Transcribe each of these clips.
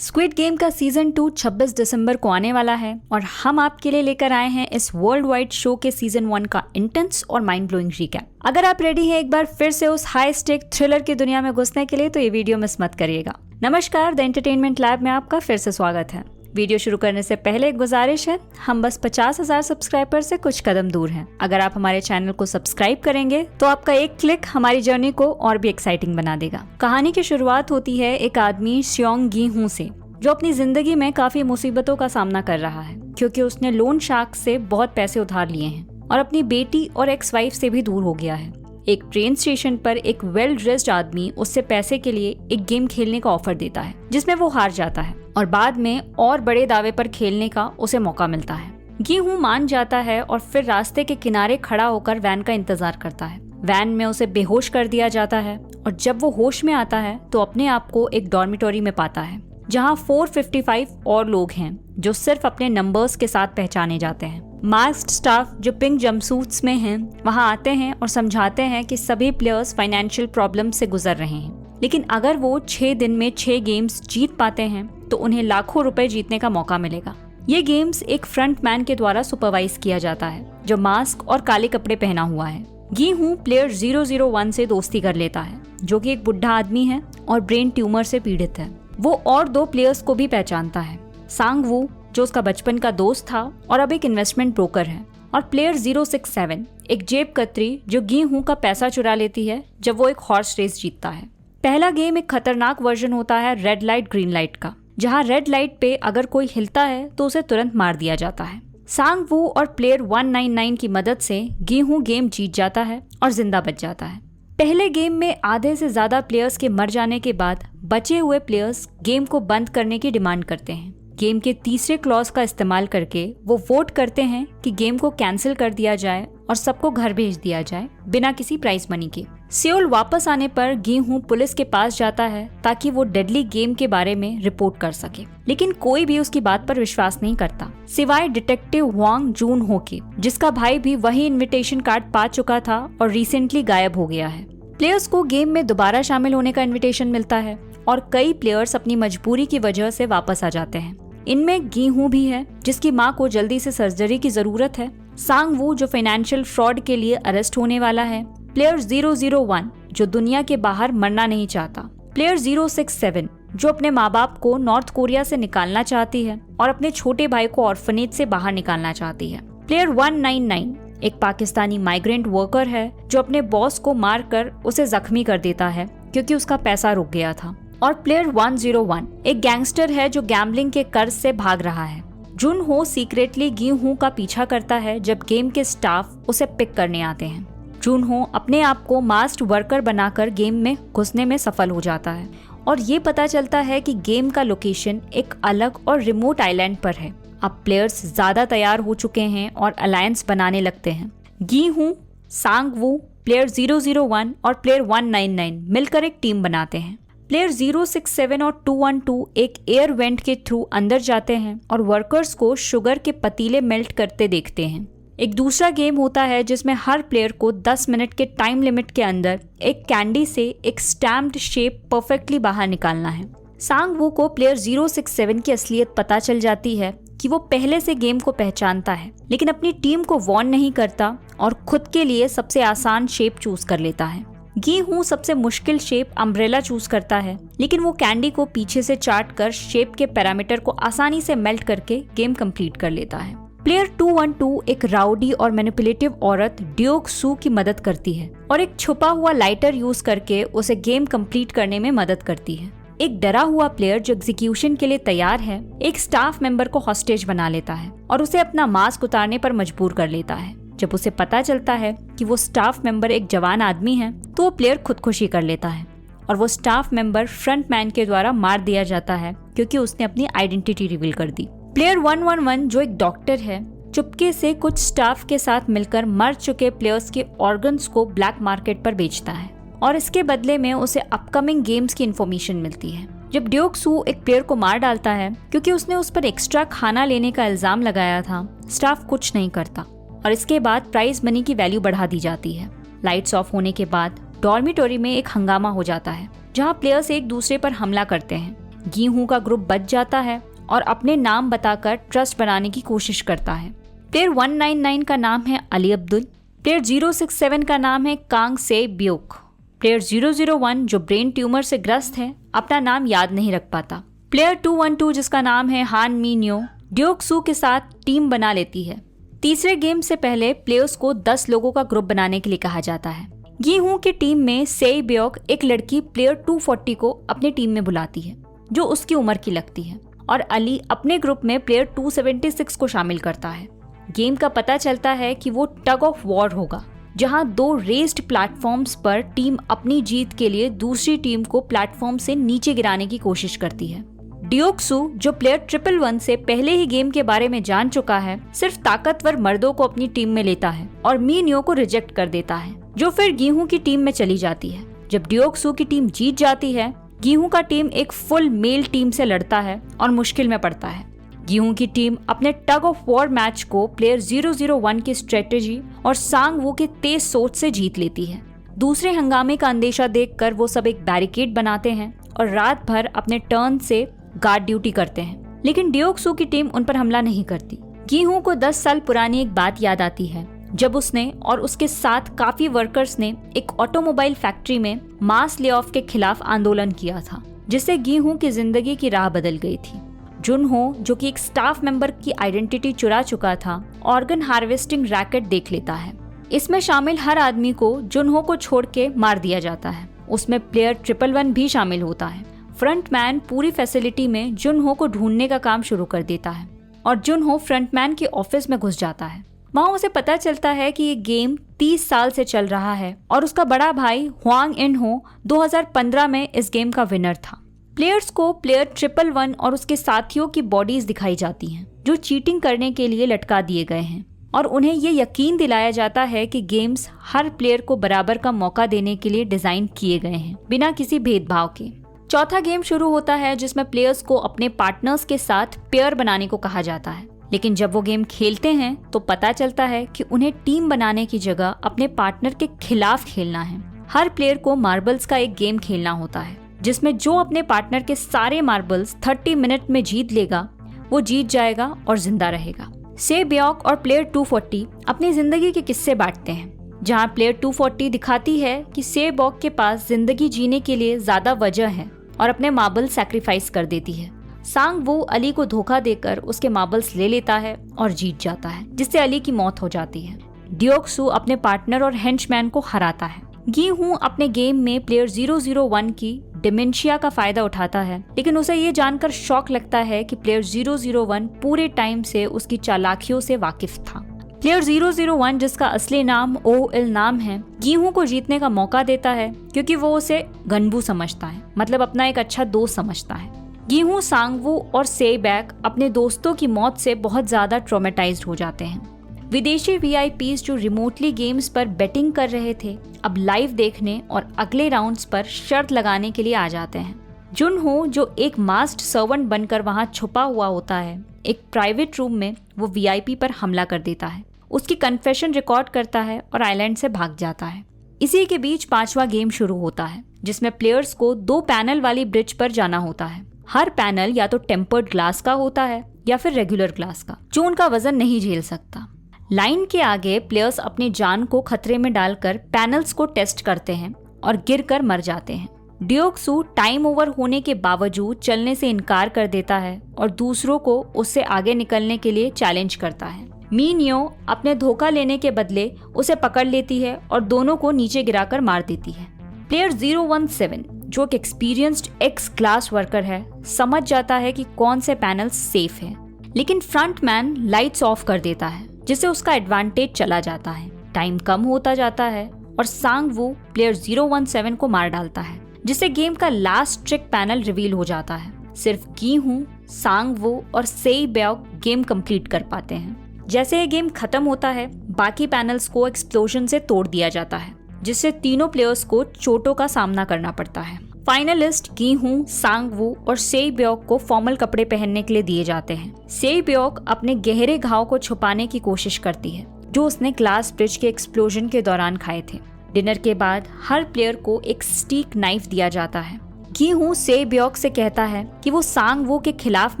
Squid game का season 2 26 दिसंबर को आने वाला है और हम आपके लिए लेकर आए हैं इस वर्ल्ड वाइड शो के सीजन 1 का इंटेंस और माइंड ब्लोइंग रिकैप। अगर आप रेडी हैं एक बार फिर से उस हाई स्टेक थ्रिलर की दुनिया में घुसने के लिए तो ये वीडियो मिस मत करिएगा। नमस्कार, द एंटरटेनमेंट लैब में आपका फिर से स्वागत है। वीडियो शुरू करने से पहले एक गुजारिश है, हम बस 50,000 सब्सक्राइबर से कुछ कदम दूर हैं। अगर आप हमारे चैनल को सब्सक्राइब करेंगे तो आपका एक क्लिक हमारी जर्नी को और भी एक्साइटिंग बना देगा। कहानी की शुरुआत होती है एक आदमी श्योंग गी हूं से, जो अपनी जिंदगी में काफी मुसीबतों का सामना कर रहा है क्योंकि उसने लोन शार्क से बहुत पैसे उधार लिए हैं और अपनी बेटी और एक्स वाइफ से भी दूर हो गया है। एक ट्रेन स्टेशन पर एक वेल ड्रेस्ड आदमी उससे पैसे के लिए एक गेम खेलने का ऑफर देता है जिसमें वो हार जाता है और बाद में और बड़े दावे पर खेलने का उसे मौका मिलता है। गी हूं मान जाता है और फिर रास्ते के किनारे खड़ा होकर वैन का इंतजार करता है। वैन में उसे बेहोश कर दिया जाता है और जब वो होश में आता है तो अपने आप को एक डॉर्मिटोरी में पाता है जहां 455 और लोग हैं जो सिर्फ अपने नंबर्स के साथ पहचाने जाते हैं। मास्क्ड स्टाफ जो पिंक जंपसूट्स में हैं वहां आते हैं और समझाते हैं कि सभी प्लेयर्स फाइनेंशियल प्रॉब्लम से गुजर रहे हैं, लेकिन अगर वो 6 दिन में 6 गेम्स जीत पाते हैं तो उन्हें लाखों रुपए जीतने का मौका मिलेगा। ये गेम्स एक फ्रंट मैन के द्वारा सुपरवाइज किया जाता है जो मास्क और काले कपड़े पहना हुआ है। गी हूं प्लेयर 001 से दोस्ती कर लेता है जो कि एक बुढ़ा आदमी है और ब्रेन ट्यूमर से पीड़ित है। वो और 2 प्लेयर्स को भी पहचानता है, सांग वू जो उसका बचपन का दोस्त था और अब एक इन्वेस्टमेंट ब्रोकर है, और प्लेयर 067 एक जेब कतरी जो गी हूं का पैसा चुरा लेती है जब वो एक हॉर्स रेस जीतता है। पहला गेम एक खतरनाक वर्जन होता है रेड लाइट ग्रीन लाइट का, जहां रेड लाइट पे अगर कोई हिलता है तो उसे तुरंत मार दिया जाता है। सांग वू और प्लेयर 199 की मदद से गी हूं गेम जीत जाता है और जिंदा बच जाता है। पहले गेम में आधे से ज्यादा प्लेयर्स के मर जाने के बाद बचे हुए प्लेयर्स गेम को बंद करने की डिमांड करते हैं। गेम के तीसरे क्लॉज का इस्तेमाल करके वो वोट करते हैं कि गेम को कैंसिल कर दिया जाए और सबको घर भेज दिया जाए बिना किसी प्राइज मनी के। सियोल वापस आने पर गी हूं पुलिस के पास जाता है ताकि वो डेडली गेम के बारे में रिपोर्ट कर सके, लेकिन कोई भी उसकी बात पर विश्वास नहीं करता सिवाय डिटेक्टिव वांग जून हो के, जिसका भाई भी वही इनविटेशन कार्ड पा चुका था और रिसेंटली गायब हो गया है। प्लेयर्स को गेम में दोबारा शामिल होने का इनविटेशन मिलता है और कई प्लेयर्स अपनी मजबूरी की वजह से वापस आ जाते हैं। इनमें गी हूं भी है जिसकी मां को जल्दी से सर्जरी की जरूरत है, सांग वू जो फाइनेंशियल फ्रॉड के लिए अरेस्ट होने वाला है, प्लेयर 001 जो दुनिया के बाहर मरना नहीं चाहता, प्लेयर 067 जो अपने माँ बाप को नॉर्थ कोरिया से निकालना चाहती है और अपने छोटे भाई को ऑर्फनेज से बाहर निकालना चाहती है, प्लेयर 199 एक पाकिस्तानी माइग्रेंट वर्कर है जो अपने बॉस को मारकर उसे जख्मी कर देता है क्योंकि उसका पैसा रुक गया था, और प्लेयर 101 एक गैंगस्टर है जो गैम्बलिंग के कर्ज से भाग रहा है। जुन हो सीक्रेटली गी हूं का पीछा करता है जब गेम के स्टाफ उसे पिक करने आते हैं। जुन हो अपने आप को मास्क्ड वर्कर बनाकर गेम में घुसने में सफल हो जाता है और ये पता चलता है कि गेम का लोकेशन एक अलग और रिमोट आइलैंड पर है। अब प्लेयर्स ज्यादा तैयार हो चुके हैं और अलायंस बनाने लगते हैं। गी हूं, सांग वू, प्लेयर 001 और प्लेयर 199 मिलकर एक टीम बनाते हैं। प्लेयर 067 और 212 एक एयर वेंट के थ्रू अंदर जाते हैं और वर्कर्स को शुगर के पतीले मेल्ट करते देखते हैं। एक दूसरा गेम होता है जिसमें हर प्लेयर को 10 मिनट के टाइम लिमिट के अंदर एक कैंडी से एक स्टैम्प्ड शेप परफेक्टली बाहर निकालना है। सांग वू को प्लेयर 067 की असलियत पता चल जाती है कि वो पहले से गेम को पहचानता है, लेकिन अपनी टीम को वॉर्न नहीं करता और खुद के लिए सबसे आसान शेप चूज कर लेता है। गी हूं सबसे मुश्किल शेप अम्ब्रेला चूज करता है, लेकिन वो कैंडी को पीछे से चाट कर शेप के पैरामीटर को आसानी से मेल्ट करके गेम कंप्लीट कर लेता है। प्लेयर 212 एक राउडी और मैनिपुलेटिव औरत ड्योक सू की मदद करती है और एक छुपा हुआ लाइटर यूज करके उसे गेम कंप्लीट करने में मदद करती है। एक डरा हुआ प्लेयर जो एग्जीक्यूशन के लिए तैयार है एक स्टाफ मेंबर को हॉस्टेज बना लेता है और उसे अपना मास्क उतारने पर मजबूर कर लेता है। जब उसे पता चलता है कि वो स्टाफ मेंबर एक जवान आदमी है तो वो प्लेयर खुदकुशी कर लेता है और वो स्टाफ मेंबर फ्रंट मैन के द्वारा मार दिया जाता है क्योंकि उसने अपनी आइडेंटिटी रिवील कर दी। प्लेयर 111 जो एक डॉक्टर है चुपके से कुछ स्टाफ के साथ मिलकर मर चुके प्लेयर्स के ऑर्गन्स को ब्लैक मार्केट पर बेचता है और इसके बदले में उसे अपकमिंग गेम्स की इन्फॉर्मेशन मिलती है। जब ड्योक सू एक प्लेयर को मार डालता है क्योंकि उसने उस पर एक्स्ट्रा खाना लेने का इल्जाम लगाया था, स्टाफ कुछ नहीं करता और इसके बाद प्राइज मनी की वैल्यू बढ़ा दी जाती है। लाइट्स ऑफ होने के बाद डॉर्मिटोरी में एक हंगामा हो जाता है जहां प्लेयर्स एक दूसरे पर हमला करते हैं। गीहू का ग्रुप बच जाता है और अपने नाम बताकर ट्रस्ट बनाने की कोशिश करता है। प्लेयर 199 का नाम है अली अब्दुल। प्लेयर 067 का नाम है कांग से ब्योक। प्लेयर 001 जो ब्रेन ट्यूमर से ग्रस्त है अपना नाम याद नहीं रख पाता। प्लेयर 212 जिसका नाम है हान मीन्यो ड्योक सू के साथ टीम बना लेती है। तीसरे गेम से पहले प्लेयर्स को 10 लोगों का ग्रुप बनाने के लिए कहा जाता है। गीहू की टीम में सेई ब्योक एक लड़की प्लेयर 240 को अपनी टीम में बुलाती है जो उसकी उम्र की लगती है और अली अपने ग्रुप में प्लेयर 276 को शामिल करता है। गेम का पता चलता है कि वो टग ऑफ वॉर होगा जहां 2 रेस्ड प्लेटफॉर्म्स पर टीम अपनी जीत के लिए दूसरी टीम को प्लेटफॉर्म से नीचे गिराने की कोशिश करती है। ड्योक सू जो प्लेयर 111 से पहले ही गेम के बारे में जान चुका है सिर्फ ताकतवर मर्दों को अपनी टीम में लेता है और मीन्यो को रिजेक्ट कर देता है जो फिर गीहू की टीम में चली जाती है। जब ड्योक सू की टीम जीत जाती है गीहू का टीम एक फुल मेल टीम से लड़ता है और मुश्किल में पड़ता है। गीहू की टीम अपने टग ऑफ वॉर मैच को प्लेयर 001 की स्ट्रेटेजी और सांग वू के तेज सोच से जीत लेती है। दूसरे हंगामे का अंदेशा देखकर वो सब एक बैरिकेड बनाते हैं और रात भर अपने टर्न से गार्ड ड्यूटी करते हैं, लेकिन ड्योक सू की टीम उन पर हमला नहीं करती। गीहू को 10 साल पुरानी एक बात याद आती है जब उसने और उसके साथ काफी वर्कर्स ने एक ऑटोमोबाइल फैक्ट्री में मास ले ऑफ के खिलाफ आंदोलन किया था जिससे गीहू की जिंदगी की राह बदल गई थी। जुनहो जो कि एक स्टाफ मेंबर की आइडेंटिटी चुरा चुका था ऑर्गन हार्वेस्टिंग रैकेट देख लेता है। इसमें शामिल हर आदमी को जुनहो को छोड़ के मार दिया जाता है। उसमें प्लेयर 111 भी शामिल होता है। फ्रंटमैन पूरी फैसिलिटी में जुनहो को ढूंढने का काम शुरू कर देता है और जुनहो फ्रंटमैन के ऑफिस में घुस जाता है। वहाँ उसे पता चलता है कि ये गेम 30 साल से चल रहा है और उसका बड़ा भाई हुआंग इन हो 2015 में इस गेम का विनर था। प्लेयर्स को प्लेयर 111 और उसके साथियों की बॉडीज दिखाई जाती हैं जो चीटिंग करने के लिए लटका दिए गए हैं और उन्हें ये यकीन दिलाया जाता है कि गेम्स हर प्लेयर को बराबर का मौका देने के लिए डिजाइन किए गए हैं बिना किसी भेदभाव के। चौथा गेम शुरू होता है जिसमें प्लेयर्स को अपने पार्टनर्स के साथ पेयर बनाने को कहा जाता है, लेकिन जब वो गेम खेलते हैं तो पता चलता है कि उन्हें टीम बनाने की जगह अपने पार्टनर के खिलाफ खेलना है। हर प्लेयर को मार्बल्स का एक गेम खेलना होता है जिसमें जो अपने पार्टनर के सारे मार्बल्स 30 मिनट में जीत लेगा वो जीत जाएगा और जिंदा रहेगा। से ब्योक और प्लेयर 240 अपनी जिंदगी के किस्से बांटते हैं जहां प्लेयर 240 दिखाती है कि से ब्योक के पास जिंदगी जीने के लिए ज्यादा वजह है और अपने मार्बल सैक्रिफाइस कर देती है। सांग वू अली को धोखा देकर उसके मार्बल्स ले लेता है और जीत जाता है जिससे अली की मौत हो जाती है। ड्योक सू अपने पार्टनर और हेंचमैन को हराता है। गीहू अपने गेम में प्लेयर 001 की डिमेंशिया का फायदा उठाता है, लेकिन उसे ये जानकर शौक लगता है कि प्लेयर 001 पूरे टाइम से उसकी चालाकियों से वाकिफ था। प्लेयर 001 जिसका असली नाम ओ इल नाम है गीहू को जीतने का मौका देता है क्योंकि वो उसे गनबू समझता है, मतलब अपना एक अच्छा दोस्त समझता है। गीहू, सांगवू और सेबैक अपने दोस्तों की मौत से बहुत ज्यादा ट्रॉमेटाइज्ड हो जाते हैं। विदेशी VIPs जो रिमोटली गेम्स पर बेटिंग कर रहे थे अब लाइव देखने और अगले राउंड्स पर शर्त लगाने के लिए आ जाते हैं। जुनहो जो एक मास्क्ड सर्वेंट बनकर वहां छुपा हुआ होता है, एक प्राइवेट रूम में वो VIP पर हमला कर देता है, उसकी कन्फेशन रिकॉर्ड करता है और आइलैंड से भाग जाता है। इसी के बीच 5वां गेम शुरू होता है जिसमें प्लेयर्स को 2 पैनल वाली ब्रिज पर जाना होता है। हर पैनल या तो टेम्पर्ड ग्लास का होता है या फिर रेगुलर ग्लास का जो उनका वजन नहीं झेल सकता। लाइन के आगे प्लेयर्स अपनी जान को खतरे में डालकर पैनल्स को टेस्ट करते हैं और गिरकर मर जाते हैं। ड्योक सू टाइम ओवर होने के बावजूद चलने से इनकार कर देता है और दूसरों को उससे आगे निकलने के लिए चैलेंज करता है। मीन्यो अपने धोखा लेने के बदले उसे पकड़ लेती है और दोनों को नीचे गिराकर मार देती है। प्लेयर 017 जो एक एक्सपीरियंस्ड एक्स क्लास वर्कर है समझ जाता है कि कौन से पैनल्स सेफ है, लेकिन फ्रंटमैन लाइट्स ऑफ कर देता है जिससे उसका एडवांटेज चला जाता है। टाइम कम होता जाता है और सांगवू प्लेयर 017 को मार डालता है जिससे गेम का लास्ट ट्रिक पैनल रिवील हो जाता है। सिर्फ गीहू, सांगवू और सेई ब्योक गेम कंप्लीट कर पाते हैं। जैसे ये गेम खत्म होता है बाकी पैनल्स को एक्सप्लोजन से तोड़ दिया जाता है जिससे तीनों प्लेयर्स को चोटों का सामना करना पड़ता है। फाइनलिस्ट गीहू, सांगवू और सेई ब्योक को फॉर्मल कपड़े पहनने के लिए दिए जाते हैं। सेई ब्योक अपने गहरे घाव को छुपाने की कोशिश करती है जो उसने ग्लास ब्रिज के एक्सप्लोजन के दौरान खाए थे। डिनर के बाद हर प्लेयर को एक स्टीक नाइफ दिया जाता है गीहू से ब्योक से कहता है कि वो सांग वू के खिलाफ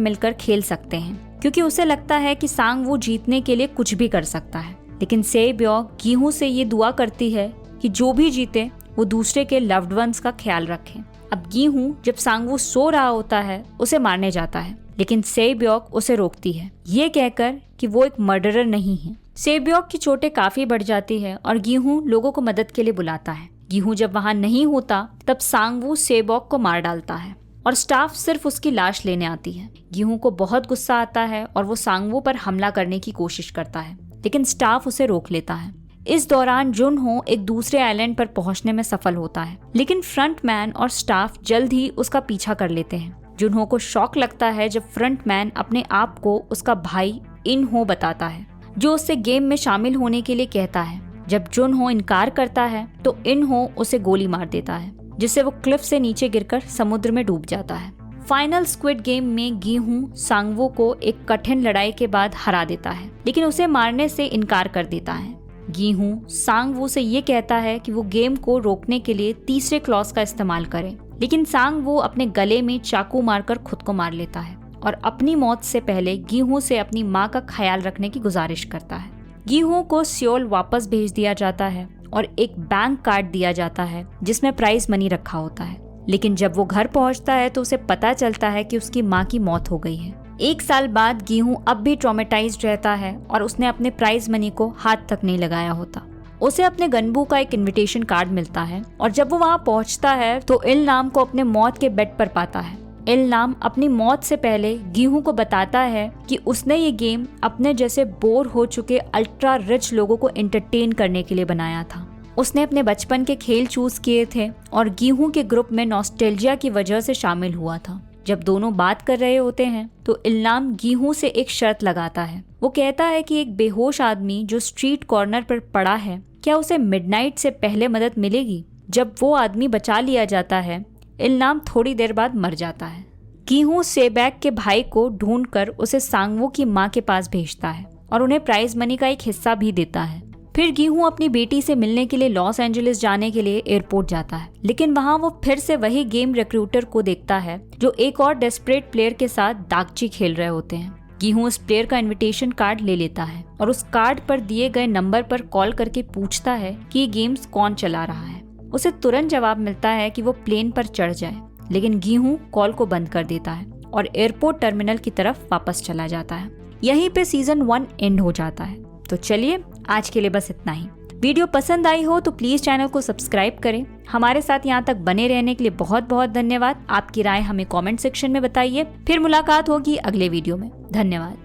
मिलकर खेल सकते हैं, क्योंकि उसे लगता है कि सांग वू जीतने के लिए कुछ भी कर सकता है। लेकिन से ब्योक गीहू से ये दुआ करती है कि जो भी जीते वो दूसरे के लव्ड वंस का ख्याल रखें। अब गीहू जब सांगवू सो रहा होता है उसे मारने जाता है, लेकिन से ब्योक उसे रोकती है, ये कहकर कि वो एक मर्डरर नहीं है। से ब्योक की चोटें काफी बढ़ जाती है और गीहू लोगों को मदद के लिए बुलाता है। गीहू जब वहाँ नहीं होता तब सांगवू से ब्योक को मार डालता है और स्टाफ सिर्फ उसकी लाश लेने आती है। गीहू को बहुत गुस्सा आता है और वो सांगवू पर हमला करने की कोशिश करता है, लेकिन स्टाफ उसे रोक लेता है। इस दौरान जुनहो एक दूसरे आइलैंड पर पहुंचने में सफल होता है, लेकिन फ्रंटमैन और स्टाफ जल्द ही उसका पीछा कर लेते हैं। जुनहो को शॉक लगता है जब फ्रंटमैन अपने आप को उसका भाई इनहो बताता है, जो उससे गेम में शामिल होने के लिए कहता है। जब जुनहो इनकार करता है तो इनहो उसे गोली मार देता है, जिससे वो क्लिफ से नीचे गिरकर समुद्र में डूब जाता है। फाइनल स्क्विड गेम में गीहू सांगवू को एक कठिन लड़ाई के बाद हरा देता है, लेकिन उसे मारने से इनकार कर देता है। गीहू सांगवू से ये कहता है कि वो गेम को रोकने के लिए तीसरे क्लॉज का इस्तेमाल करे, लेकिन सांगवू अपने गले में चाकू मारकर खुद को मार लेता है और अपनी मौत से पहले गीहू से अपनी माँ का ख्याल रखने की गुजारिश करता है। गीहू को सियोल वापस भेज दिया जाता है और एक बैंक कार्ड दिया जाता है जिसमें प्राइज मनी रखा होता है, लेकिन जब वो घर पहुंचता है तो उसे पता चलता है कि उसकी माँ की मौत हो गई है। 1 साल बाद गीहू अब भी ट्रॉमेटाइज्ड रहता है और उसने अपने प्राइज मनी को हाथ तक नहीं लगाया होता। उसे अपने गनबू का एक इनविटेशन कार्ड मिलता है और जब वो वहाँ पहुँचता है तो इलनाम को अपने मौत के बेड पर पाता है। इलनाम अपनी मौत से पहले गीहू को बताता है कि उसने ये गेम अपने जैसे बोर हो चुके अल्ट्रा रिच लोगों को एंटरटेन करने के लिए बनाया था। उसने अपने बचपन के खेल चूज किए थे और गीहू के ग्रुप में नॉस्टैल्जिया की वजह से शामिल हुआ था। जब दोनों बात कर रहे होते हैं तो इलनाम गीहू से एक शर्त लगाता है। वो कहता है कि एक बेहोश आदमी जो स्ट्रीट कॉर्नर पर पड़ा है, क्या उसे मिडनाइट से पहले मदद मिलेगी? जब वो आदमी बचा लिया जाता है, इलनाम थोड़ी देर बाद मर जाता है। गीहू सेबैक के भाई को ढूंढकर उसे सांगवू की माँ के पास भेजता है और उन्हें प्राइज मनी का एक हिस्सा भी देता है। फिर गीहू अपनी बेटी से मिलने के लिए लॉस एंजलिस जाने के लिए एयरपोर्ट जाता है, लेकिन वहाँ वो फिर से वही गेम रिक्रूटर को देखता है जो एक और डेस्परेट प्लेयर के साथ दागची खेल रहे होते हैं। गीहू उस प्लेयर का इनविटेशन कार्ड ले लेता है और उस कार्ड पर दिए गए नंबर पर कॉल करके पूछता है कि ये गेम्स कौन चला रहा है। उसे तुरंत जवाब मिलता है कि वो प्लेन पर चढ़ जाए, लेकिन गीहू कॉल को बंद कर देता है और एयरपोर्ट टर्मिनल की तरफ वापस चला जाता है। यहीं पे सीजन 1 एंड हो जाता है। तो चलिए आज के लिए बस इतना ही। वीडियो पसंद आई हो तो प्लीज चैनल को सब्सक्राइब करें। हमारे साथ यहाँ तक बने रहने के लिए बहुत बहुत धन्यवाद। आपकी राय हमें कमेंट सेक्शन में बताइए। फिर मुलाकात होगी अगले वीडियो में। धन्यवाद।